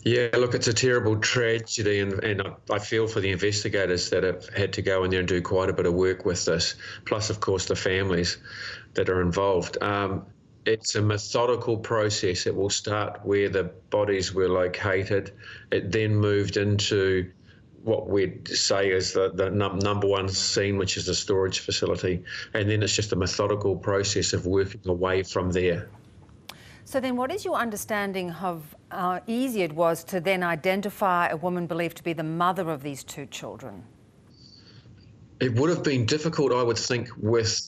Yeah, look, it's a terrible tragedy, and I feel for the investigators that have had to go in there and do quite a bit of work with this, plus, of course, the families that are involved. It's a methodical process. It will start where the bodies were located. It then moved into what we'd say is the number one scene, which is the storage facility. And then it's just a methodical process of working away from there. So then what is your understanding of how easy it was to then identify a woman believed to be the mother of these two children? It would have been difficult, I would think, with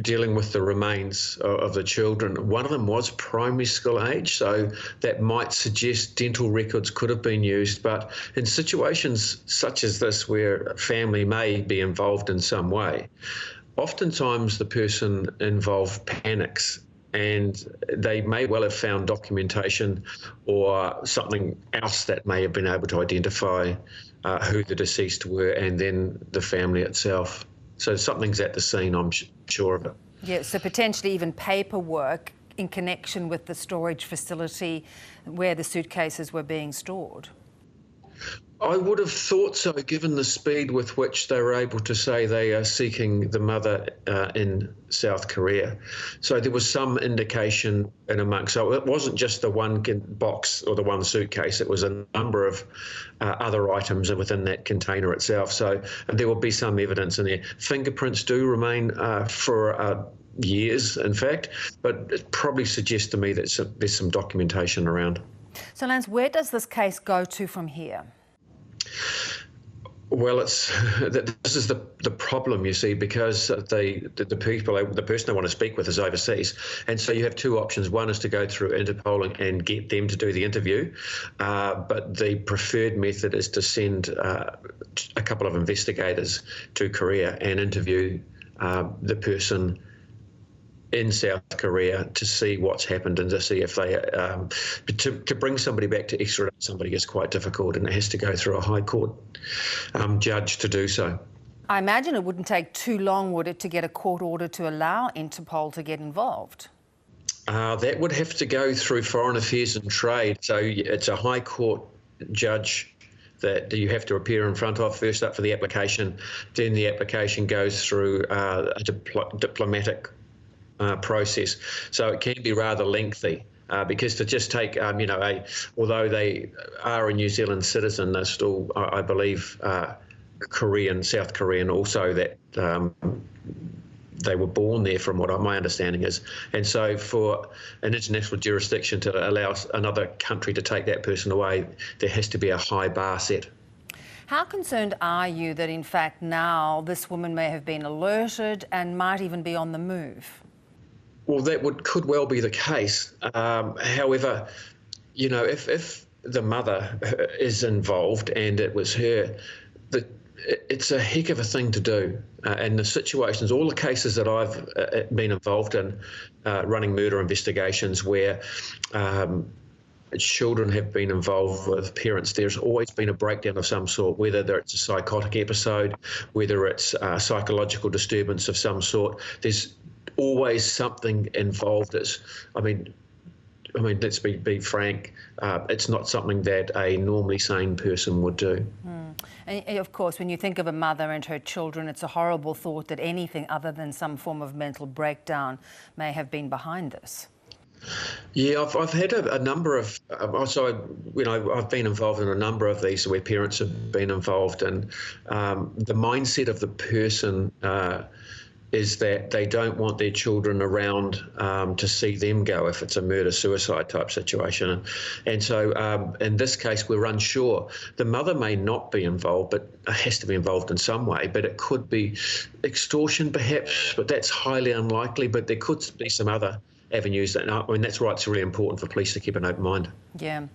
dealing with the remains of the children. One of them was primary school age, so that might suggest dental records could have been used. But in situations such as this, where a family may be involved in some way, oftentimes the person involved panics, and they may well have found documentation or something else that may have been able to identify who the deceased were and then the family itself. So something's at the scene, I'm sure of it. Yeah, so potentially even paperwork in connection with the storage facility where the suitcases were being stored. I would have thought so, given the speed with which they were able to say they are seeking the mother in South Korea. So there was some indication in amongst. So it wasn't just the one box or the one suitcase. It was a number of other items within that container itself. So there will be some evidence in there. Fingerprints do remain for years, in fact, but it probably suggests to me that there's some documentation around. So, Lance, where does this case go to from here? Well, this is the problem, you see, because the person I want to speak with is overseas, and so you have two options. One is to go through Interpol and get them to do the interview, but the preferred method is to send a couple of investigators to Korea and interview the person in South Korea to see what's happened and to see if they to bring somebody back to extradite somebody is quite difficult, and it has to go through a high court judge to do so. I imagine it wouldn't take too long, would it, to get a court order to allow Interpol to get involved? That would have to go through Foreign Affairs and Trade, so it's a high court judge that you have to appear in front of first up for the application. Then the application goes through a diplomatic process, so it can be rather lengthy because to just take, although they are a New Zealand citizen, they're still, I believe, South Korean also, that they were born there, from what my understanding is. And so for an international jurisdiction to allow another country to take that person away, there has to be a high bar set. How concerned are you that, in fact, now this woman may have been alerted and might even be on the move? Well, that could well be the case. However, if the mother is involved and it was her, it's a heck of a thing to do. And the situations, all the cases that I've been involved in, running murder investigations where children have been involved with parents, there's always been a breakdown of some sort, whether it's a psychotic episode, whether it's a psychological disturbance of some sort. There's always something involved. I mean, let's be frank, it's not something that a normally sane person would do. And of course, when you think of a mother and her children, it's a horrible thought that anything other than some form of mental breakdown may have been behind this. Yeah, I've had a number of, I've been involved in a number of these where parents have been involved, and the mindset of the person is that they don't want their children around to see them go if it's a murder-suicide type situation. And so in this case, we're unsure. The mother may not be involved, but has to be involved in some way. But it could be extortion perhaps, but that's highly unlikely. But there could be some other avenues. That's why it's really important for police to keep an open mind. Yeah.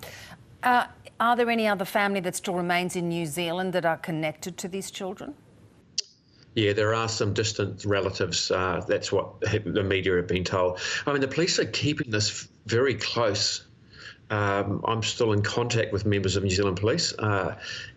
Are there any other family that still remains in New Zealand that are connected to these children? Yeah, there are some distant relatives. That's what the media have been told. The police are keeping this very close. I'm still in contact with members of New Zealand Police,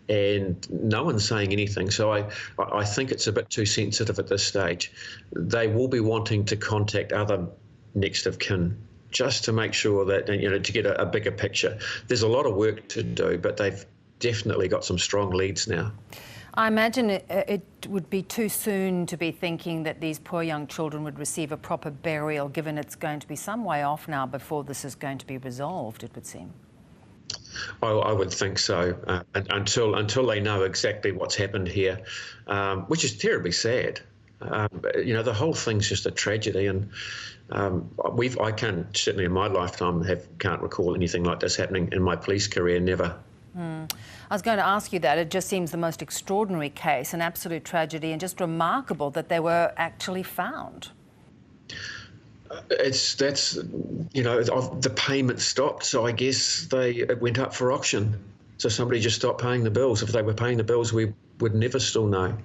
and no one's saying anything. So I think it's a bit too sensitive at this stage. They will be wanting to contact other next of kin just to make sure that, to get a bigger picture. There's a lot of work to do, but they've definitely got some strong leads now. I imagine it would be too soon to be thinking that these poor young children would receive a proper burial, given it's going to be some way off now before this is going to be resolved, it would seem. I would think so, until they know exactly what's happened here, which is terribly sad. The whole thing's just a tragedy, and I can't, certainly in my lifetime, can't recall anything like this happening in my police career. Never. I was going to ask you that. It just seems the most extraordinary case, an absolute tragedy, and just remarkable that they were actually found. The payment stopped, so I guess it went up for auction. So somebody just stopped paying the bills. If they were paying the bills, we would never still know.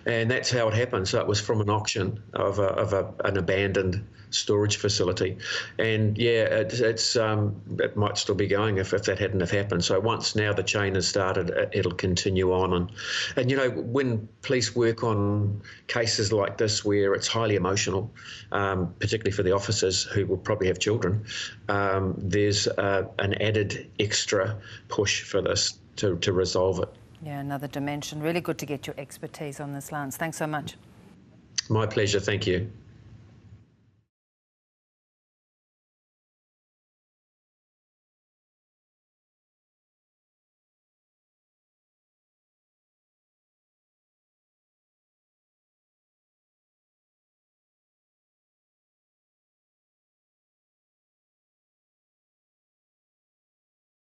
And that's how it happened. So it was from an auction of an abandoned storage facility. And yeah, it might still be going if that hadn't have happened. So once now the chain has started, it'll continue on. And when police work on cases like this where it's highly emotional, particularly for the officers who will probably have children, there's an added extra push for this to resolve it. Yeah, another dimension. Really good to get your expertise on this, Lance. Thanks so much. My pleasure. Thank you.